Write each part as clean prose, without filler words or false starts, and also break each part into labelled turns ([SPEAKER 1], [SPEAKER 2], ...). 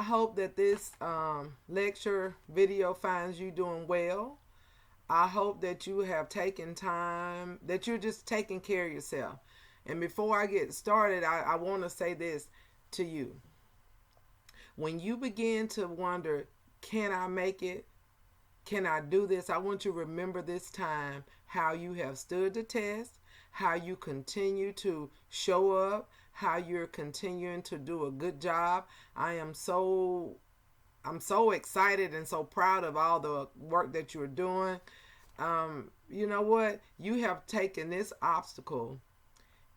[SPEAKER 1] I hope that this lecture video finds you doing well. I hope that you have taken time, that you're just taking care of yourself. And before I get started, I want to say this to you. When you begin to wonder, can I make it? Can I do this? I want you to remember this time how you have stood the test, how you continue to show up, how you're continuing to do a good job. I'm so excited and so proud of all the work that you're doing. You know what? You have taken this obstacle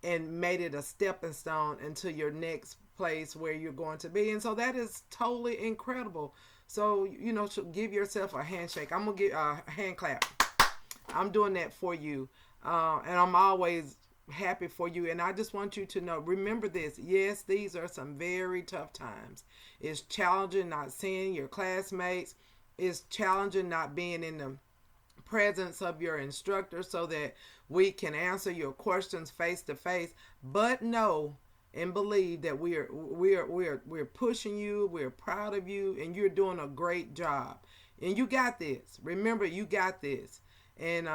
[SPEAKER 1] and made it a stepping stone into your next place where you're going to be. And so that is totally incredible. So, give yourself a handshake. I'm going to get a hand clap. I'm doing that for you. And I'm always happy for you. And I just want you to know, remember this. Yes, these are some very tough times. It's challenging not seeing your classmates. It's challenging not being in the presence of your instructor so that we can answer your questions face to face. But know and believe that we're pushing you, we're proud of you, and you're doing a great job. And you got this. Remember, you got this. And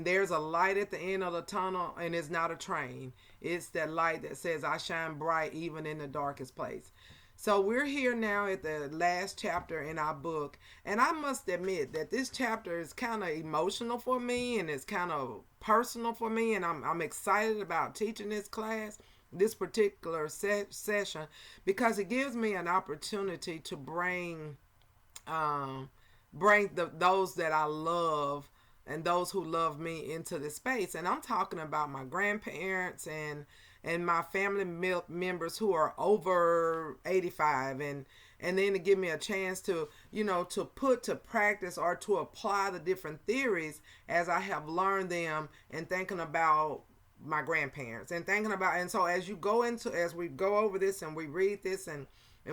[SPEAKER 1] there's a light at the end of the tunnel, and it's not a train. It's that light that says, I shine bright even in the darkest place. So we're here now at the last chapter in our book, and I must admit that this chapter is kind of emotional for me, and it's kind of personal for me, and I'm excited about teaching this class, this particular session, because it gives me an opportunity to bring those that I love and those who love me into this space. And I'm talking about my grandparents and my family members who are over 85, and then to give me a chance to to put to practice or to apply the different theories as I have learned them, and thinking about my grandparents and thinking about. And so as we go over this and we read this and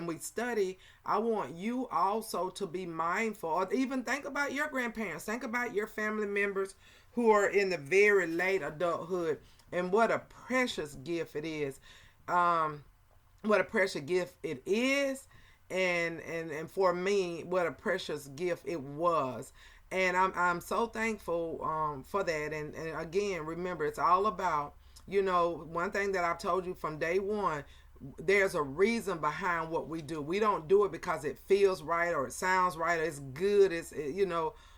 [SPEAKER 1] we study, I want you also to be mindful, or even think about your grandparents, think about your family members who are in the very late adulthood, and what a precious gift it is. What a precious gift it is, and for me, what a precious gift it was. And I'm so thankful for that. And again, remember, it's all about, one thing that I've told you from day one, there's a reason behind what we do. We don't do it because it feels right or it sounds right or it's good,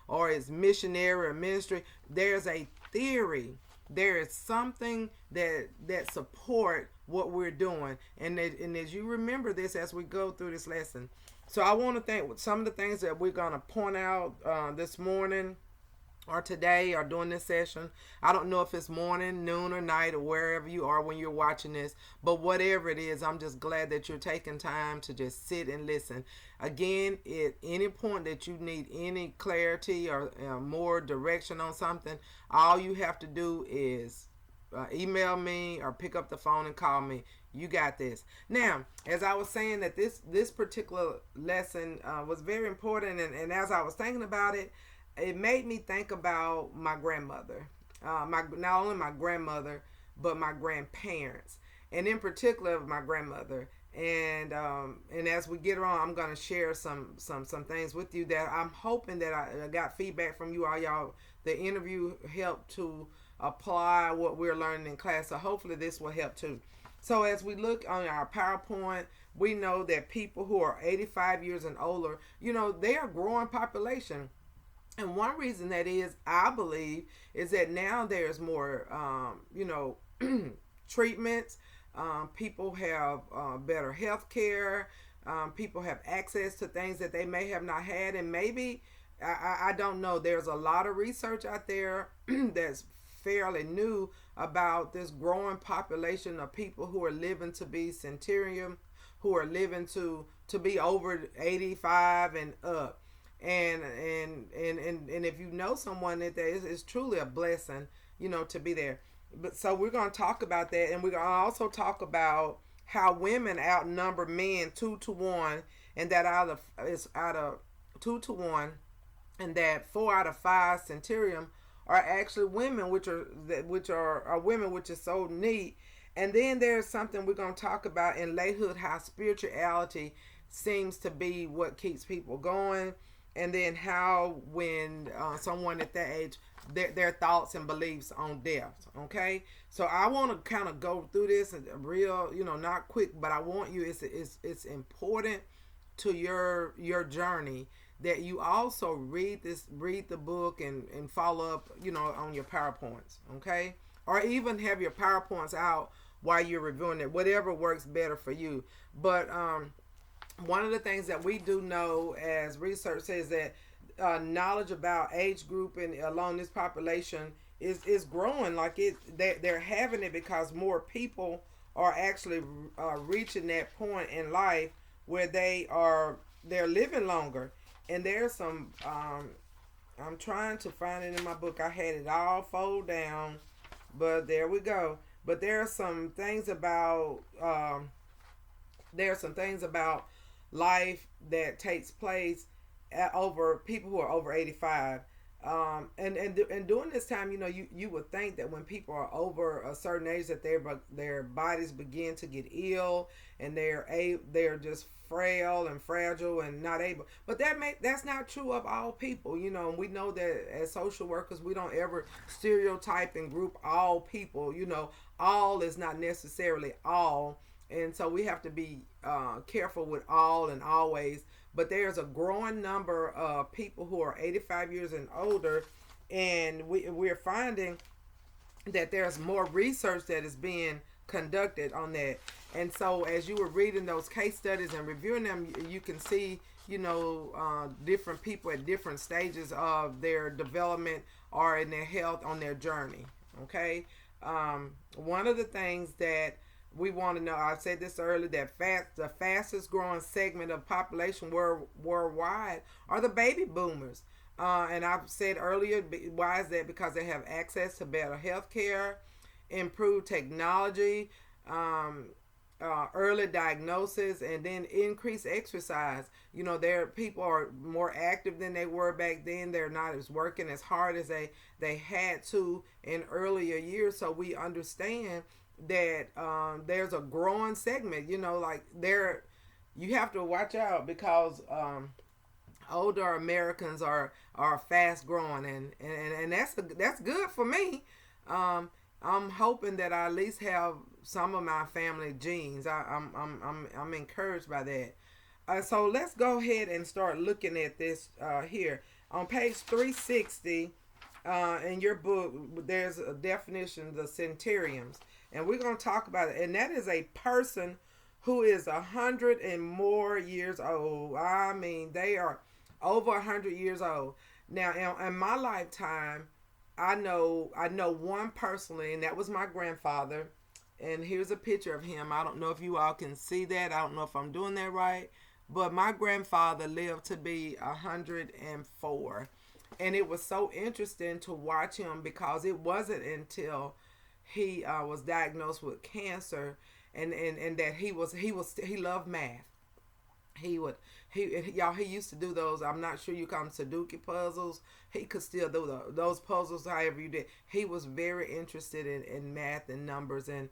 [SPEAKER 1] or it's missionary or ministry. There's a theory. There is something that support what we're doing. And as you remember this as we go through this lesson. So I want to think some of the things that we're going to point out this morning or today or during this session. I don't know if it's morning, noon, or night, or wherever you are when you're watching this, but whatever it is, I'm just glad that you're taking time to just sit and listen. Again, at any point that you need any clarity or more direction on something, all you have to do is email me or pick up the phone and call me. You got this. Now, as I was saying, that this particular lesson was very important, and as I was thinking about it, it made me think about my grandmother. Not only my grandmother, but my grandparents, and in particular my grandmother. And as we get on, I'm gonna share some things with you that I'm hoping that I got feedback from you all. Y'all, the interview helped to apply what we're learning in class. So hopefully this will help too. So as we look on our PowerPoint, we know that people who are 85 years and older, they are a growing population. And one reason that is, I believe, is that now there's more, treatments. People have better health care. People have access to things that they may have not had. And maybe, I don't know, there's a lot of research out there that's fairly new about this growing population of people who are living to be centenarian, who are living to be over 85 and up. And if you know someone that is truly a blessing, to be there. But so we're going to talk about that, and we're going to also talk about how women outnumber men 2-1, and that out of 2-1, and that 4 out of 5 centenarian are actually women, which are women, which is so neat. And then there's something we're going to talk about in latehood, how spirituality seems to be what keeps people going, and then how when someone at that age, their thoughts and beliefs on death. Okay, so I want to kind of go through this and real, not quick, but I want you. It's important to your journey that you also read the book and follow up, on your PowerPoints. Okay, or even have your PowerPoints out while you're reviewing it, whatever works better for you. But one of the things that we do know, as research says, that knowledge about age group and along this population is growing. Like they're having it because more people are actually reaching that point in life where they're living longer. And there's some I'm trying to find it in my book. I had it all fold down, but there we go. But there are some things about life that takes place over people who are over 85. And during this time, you would think that when people are over a certain age, that their bodies begin to get ill, and they're just frail and fragile and not able. But that's not true of all people. And we know that as social workers, we don't ever stereotype and group all people. All is not necessarily all, and so we have to be careful with all and always. But there's a growing number of people who are 85 years and older, and we're finding that there's more research that is being conducted on that. And so as you were reading those case studies and reviewing them, you can see, different people at different stages of their development or in their health on their journey. Okay. One of the things that we want to know, I said this earlier, that the fastest growing segment of population worldwide are the baby boomers. And I've said earlier, why is that? Because they have access to better health care, improved technology, early diagnosis, and then increased exercise. Their people are more active than they were back then. They're not as working as hard as they had to in earlier years. So we understand that there's a growing segment. You have to watch out because older Americans are fast growing, and that's good for me. I'm hoping that I at least have some of my family genes. I'm encouraged by that. So let's go ahead and start looking at this here on page 360 in your book. There's a definition of the centurions, and we're going to talk about it. And that is a person who is 100 and more years old. I mean, they are over 100 years old. Now, in my lifetime, I know one personally, and that was my grandfather. And here's a picture of him. I don't know if you all can see that. I don't know if I'm doing that right. But my grandfather lived to be 104. And it was so interesting to watch him because it wasn't until he was diagnosed with cancer and that he loved math. He used to do those. I'm not sure you call them Sudoku puzzles. He could still do those puzzles however you did. He was very interested in math and numbers and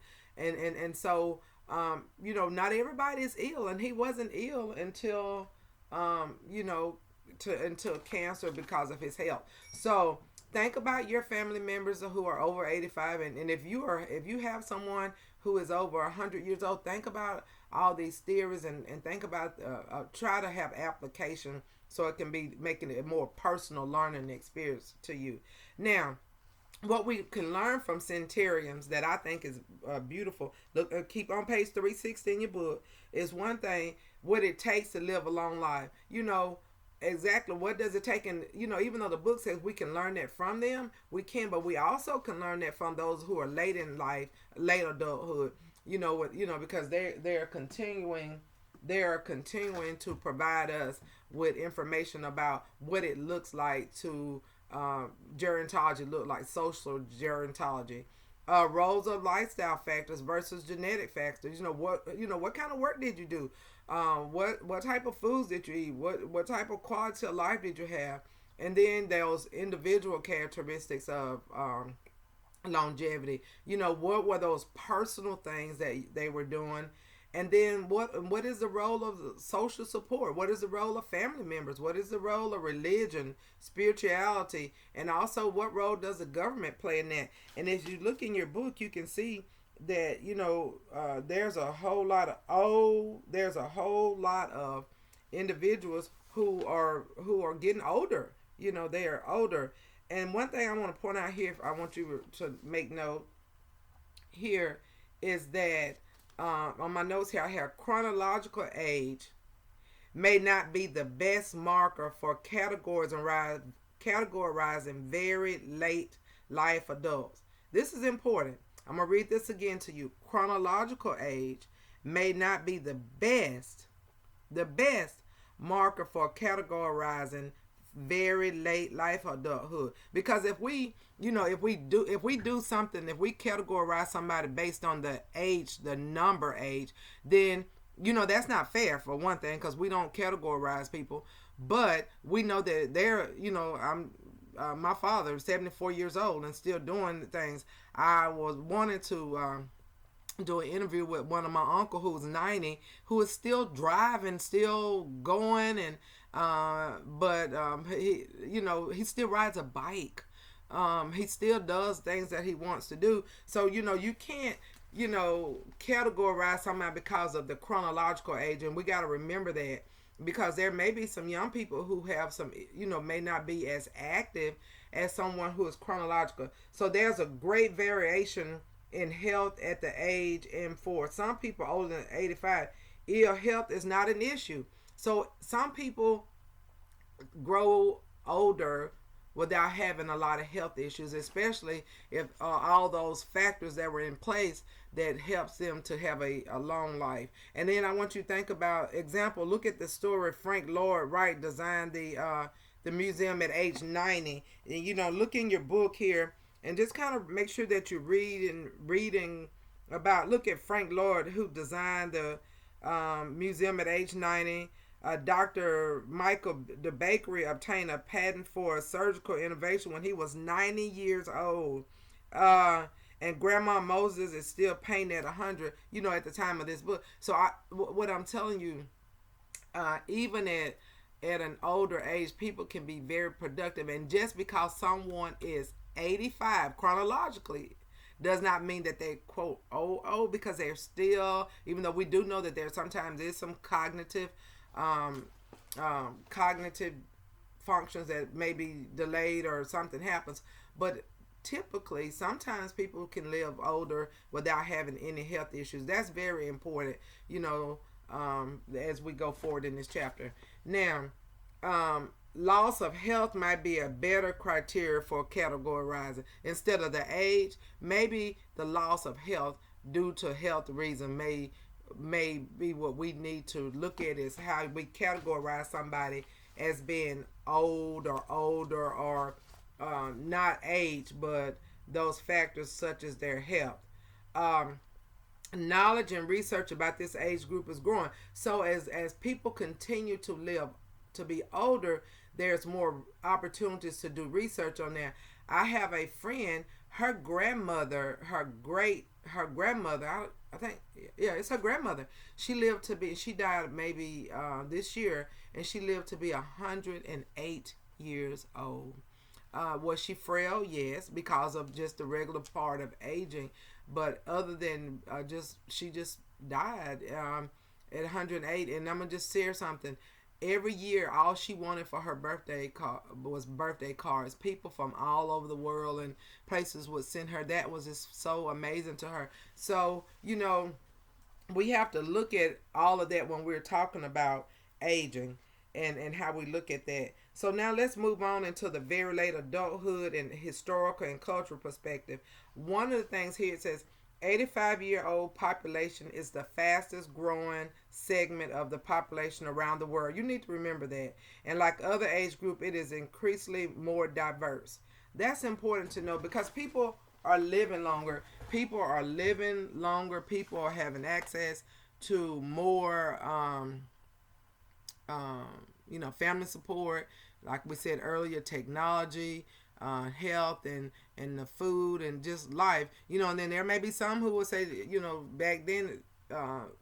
[SPEAKER 1] so not everybody is ill, and he wasn't ill until until cancer because of his health. So think about your family members who are over 85, and if you have someone who is over 100 years old, think about all these theories and think about try to have application so it can be making it a more personal learning experience to you. Now, what we can learn from centurions that I think is beautiful. Look, keep on page 360 in your book. Is one thing what it takes to live a long life. Exactly what does it take, and even though the book says we can learn that from them, we can, but we also can learn that from those who are late in life, late adulthood. Because they're continuing to provide us with information about what it looks like to gerontology look like, social gerontology, roles of lifestyle factors versus genetic factors. What kind of work did you do? What type of foods did you eat? What type of quality of life did you have? And then those individual characteristics of longevity. What were those personal things that they were doing? And then what is the role of social support? What is the role of family members? What is the role of religion, spirituality, and also what role does the government play in that? And if you look in your book, you can see that there's a whole lot of individuals who are getting older. They are older. And one thing I want to point out here, I want you to make note here, is that on my notes here, I have chronological age may not be the best marker for categorizing very late life adults. This is important. I'm going to read this again to you. Chronological age may not be the best marker for categorizing very late life adulthood, because if we do something, if we categorize somebody based on the age, the number age, then that's not fair, for one thing, because we don't categorize people. But we know that I'm my father is 74 years old and still doing things. I was wanting to do an interview with one of my uncle who's 90, who is still driving, still going, and but he still rides a bike. He still does things that he wants to do. So you can't categorize somebody because of the chronological age, and we got to remember that, because there may be some young people who have some may not be as active as someone who is chronological. So there's a great variation in health at the age, and for some people older than 85, ill health is not an issue. So some people grow older without having a lot of health issues, especially if all those factors that were in place that helps them to have a long life. And then I want you to think about example. Look at the story. Frank Lloyd Wright designed the museum at age 90. And look in your book here and just kind of make sure that you're reading about. Look at Frank Lloyd, who designed the museum at age 90. Dr. Michael DeBakery obtained a patent for a surgical innovation when he was 90 years old. And Grandma Moses is still painting at 100, at the time of this book. So what I'm telling you, even at an older age, people can be very productive. And just because someone is 85 chronologically does not mean that they quote old, because they're still, even though we do know that there sometimes is some cognitive functions that may be delayed or something happens, but typically sometimes people can live older without having any health issues. That's very important, as we go forward in this chapter. Now, loss of health might be a better criteria for categorizing. Instead of the age, maybe the loss of health due to health reason may be what we need to look at, is how we categorize somebody as being old or older, or not age, but those factors such as their health. Knowledge and research about this age group is growing. So as people continue to live to be older, there's more opportunities to do research on that. I have a friend, her grandmother, I think, yeah, it's her grandmother. She died maybe this year, and she lived to be 108 years old. Was she frail? Yes, because of just the regular part of aging. But other than she just died at 108. And I'm going to just share something. Every year, all she wanted for her birthday was birthday cards. People from all over the world and places would send her. That was just so amazing to her. So, we have to look at all of that when we're talking about aging and how we look at that. So now let's move on into the very late adulthood and historical and cultural perspective. One of the things here, it says 85-year-old population is the fastest growing segment of the population around the world. You need to remember that. And like other age group, it is increasingly more diverse. That's important to know, because people are living longer. People are having access to more family support, like we said earlier, technology, health, and the food, and just life. And then there may be some who will say, back then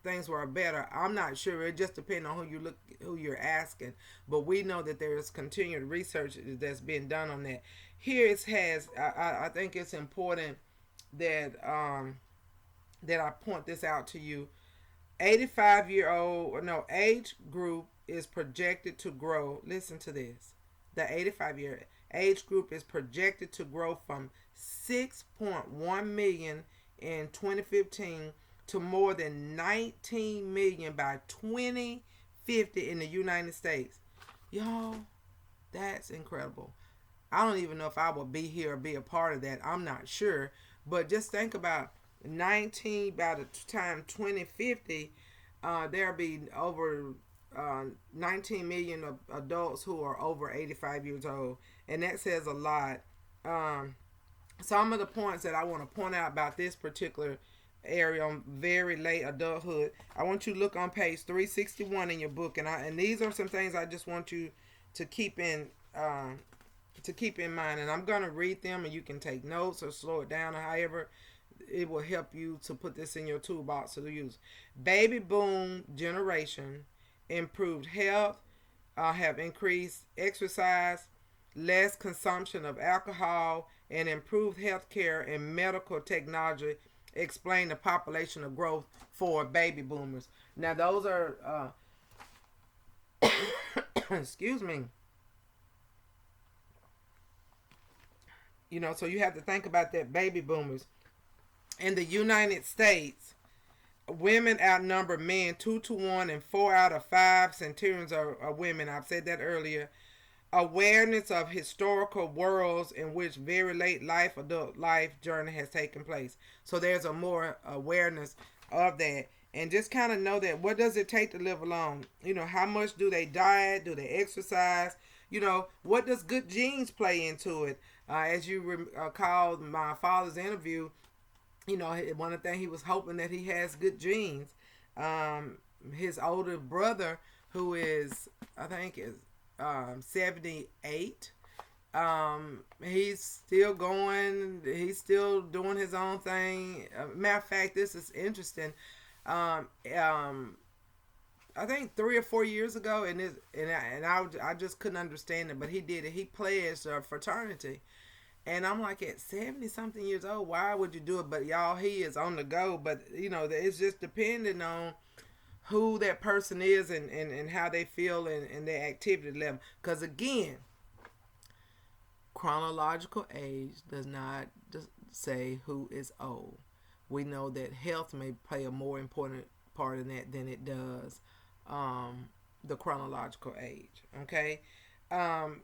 [SPEAKER 1] things were better. I'm not sure. It just depends on who you're asking. But we know that there's continued research that's been done on that. Here it has. I think it's important that that I point this out to you. 85-year-old, no, age group is projected to grow. Listen to this. The 85-year age group is projected to grow from 6.1 million in 2015 to more than 19 million by 2050 in the United States. Y'all, that's incredible. I don't even know if I will be here or be a part of that. I'm not sure. But just think about 19 by the time 2050, there'll be over 19 million adults who are over 85 years old. And that says a lot. Some of the points that I want to point out about this particular area on very late adulthood, I want you to look on page 361 in your book, and these are some things I just want you to keep in mind, and I'm gonna read them, and you can take notes or slow it down, or however it will help you to put this in your toolbox to use. Baby boom generation, improved health, have increased exercise, less consumption of alcohol, and improved health care and medical technology explain the population of growth for baby boomers. Now those are excuse me. You know, so you have to think about that, baby boomers. In the United States, women outnumber men 2 to 1, and 4 out of 5 centurions are women. I've said that earlier. Awareness of historical worlds in which very late life, adult life journey has taken place. So there's a more awareness of that. And just kind of know that, what does it take to live alone? You know, how much do they diet? Do they exercise? You know, what does good genes play into it? As you recall my father's interview, you know, one of the things he was hoping that he has good genes. His older brother, who is, I think, is 78. He's still going. He's still doing his own thing. Matter of fact, this is interesting. I think 3 or 4 years ago, I just couldn't understand it, but he did it. He pledged a fraternity, and I'm like, at 70 something years old, why would you do it? But y'all, he is on the go. But you know, it's just depending on who that person is, and how they feel, and their activity level. Because again, chronological age does not just say who is old. We know that health may play a more important part in that than it does the chronological age. Okay,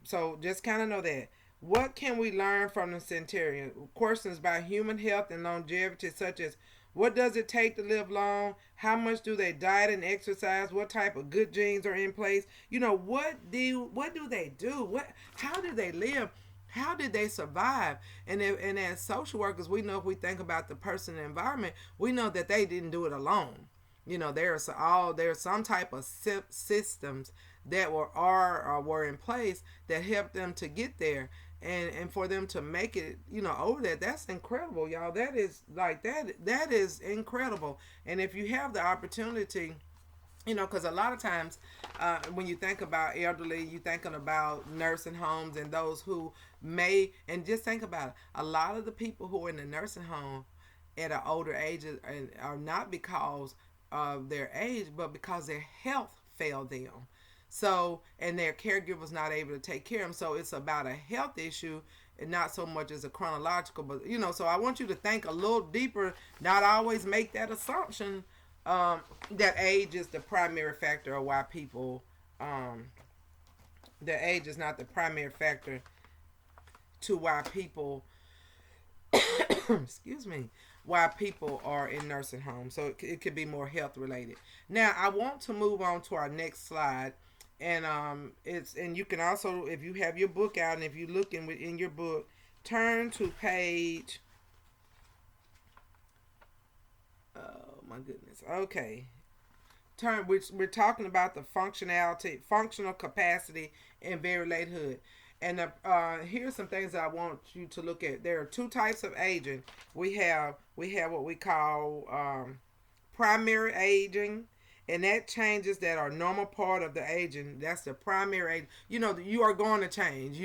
[SPEAKER 1] so just kind of know that. What can we learn from the centurion? Questions about human health and longevity, such as, what does it take to live long? How much do they diet and exercise? What type of good genes are in place? You know, what do they do? How do they live? How did they survive? And as social workers, we know, if we think about the person and environment, we know that they didn't do it alone. You know, there's some type of systems that were in place that helped them to get there. And for them to make it, you know, over there, that's incredible, y'all. That is that is incredible. And if you have the opportunity, you know, because a lot of times when you think about elderly, you're thinking about nursing homes and those who may, and just think about it, a lot of the people who are in the nursing home at an older age are not because of their age, but because their health failed them. So, and their caregiver's not able to take care of them. So it's about a health issue, and not so much as a chronological. But, you know, so I want you to think a little deeper, not always make that assumption that age is the primary factor of why people, that age is not the primary factor to why people, excuse me, why people are in nursing homes. So it could be more health related. Now, I want to move on to our next slide. And and you can also, if you have your book out, and if you look in your book, turn to page, oh my goodness, okay, we're talking about the functional capacity in very latehood. And here's some things that I want you to look at. There are 2 types of aging. We have what we call primary aging, and that changes that are normal part of the aging. That's the primary age. You are going to change.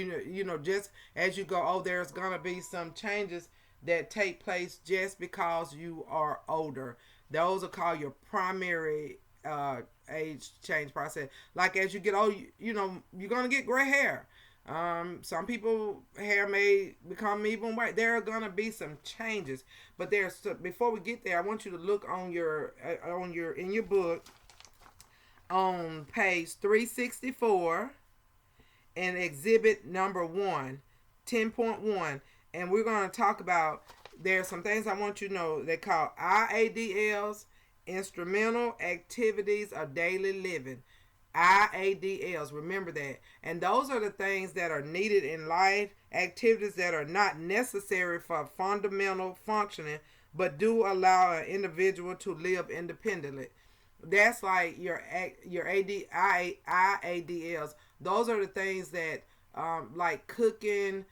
[SPEAKER 1] Just as you go, oh, there's going to be some changes that take place just because you are older. Those are called your primary age change process. Like as you get old, you're going to get gray hair. Some people hair may become even white. There are gonna be some changes, but before we get there, I want you to look on your in your book on page 364 and exhibit number 10.1, and we're gonna talk about. There's some things I want you to know. They call IADLs, instrumental activities of daily living. IADLs, remember that. And those are the things that are needed in life, activities that are not necessary for fundamental functioning, but do allow an individual to live independently. That's like your IADLs. Those are the things that, like cooking,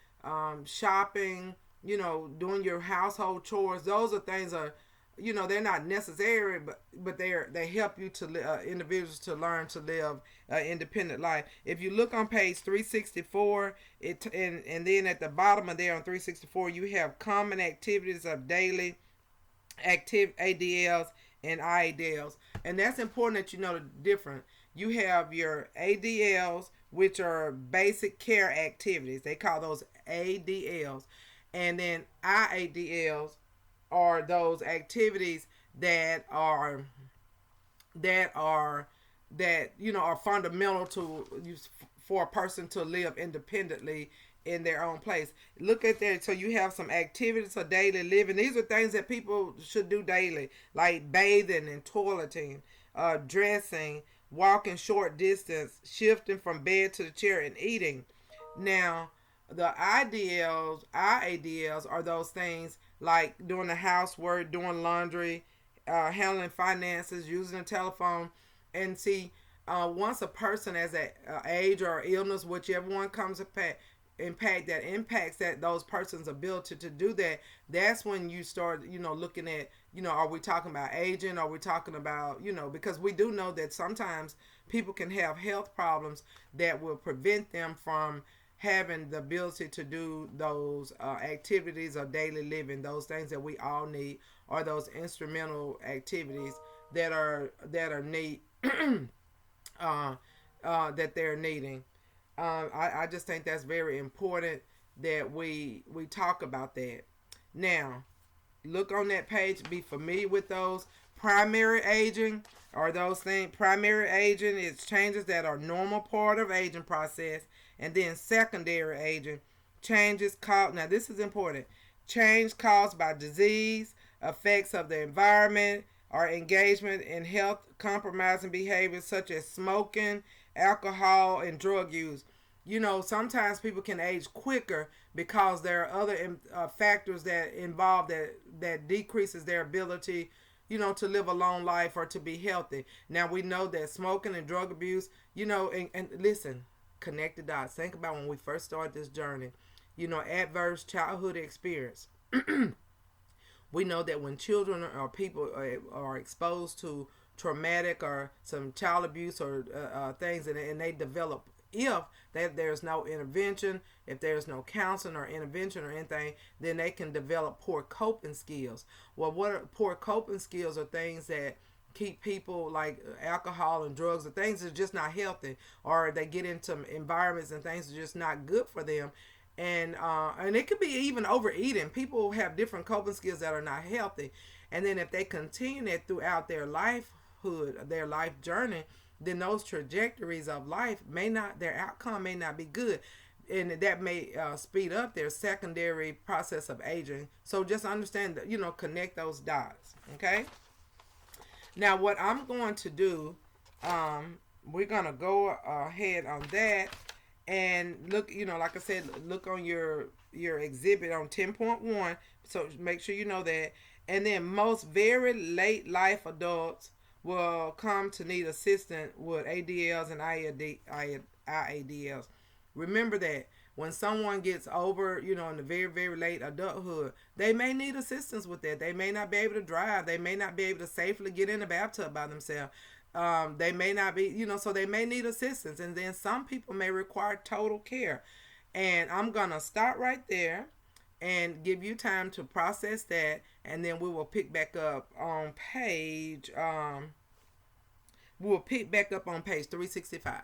[SPEAKER 1] shopping, doing your household chores. Those are things they're not necessary, but they help you to individuals to learn to live an independent life. If you look on page 364, and then at the bottom of there on 364, you have common activities of daily active ADLs and IADLs, and that's important that you know the difference. You have your ADLs, which are basic care activities. They call those ADLs, and then IADLs are those activities that are fundamental for a person to live independently in their own place. Look at that. So you have some activities of daily living. These are things that people should do daily, like bathing and toileting, dressing, walking short distance, shifting from bed to the chair, and eating. Now, the IADLs are those things like doing the housework, doing laundry, handling finances, using a telephone. And see, once a person has an age or illness, whichever one comes impacts those person's ability to do that, that's when you start looking at, are we talking about aging? Are we talking about, because we do know that sometimes people can have health problems that will prevent them from having the ability to do those activities of daily living, those things that we all need, or those instrumental activities that are need that they're needing. I just think that's very important that we talk about that. Now, look on that page, be familiar with those. Primary aging are those things. Primary aging is changes that are normal part of aging process. And then secondary aging, changes caused, now this is important, change caused by disease, effects of the environment, or engagement in health compromising behaviors such as smoking, alcohol, and drug use. Sometimes people can age quicker because there are other factors that involve that decreases their ability to live a long life or to be healthy. Now we know that smoking and drug abuse, and listen, connect the dots. Think about when we first started this journey, adverse childhood experience. We know that when children or people are exposed to traumatic or some child abuse or things, and they develop, if there's no intervention, if there's no counseling or intervention or anything, then they can develop poor coping skills. Well, what are poor coping skills? Are things that keep people, like alcohol and drugs, or things that are just not healthy, or they get into environments and things that are just not good for them. And it could be even overeating. People have different coping skills that are not healthy, and then if they continue that throughout their lifehood, their life journey, then those trajectories of life their outcome may not be good, and that may speed up their secondary process of aging. So just understand that, connect those dots. Okay. Now, what I'm going to do, we're going to go ahead on that and look, like I said, look on your exhibit on 10.1. So make sure you know that. And then most very late life adults will come to need assistance with ADLs and IADLs. Remember that when someone gets over, in the very, very late adulthood, they may need assistance with that. They may not be able to drive. They may not be able to safely get in the bathtub by themselves. They may not be, so they may need assistance. And then some people may require total care. And I'm going to start right there and give you time to process that. And then we will pick back up on page 365.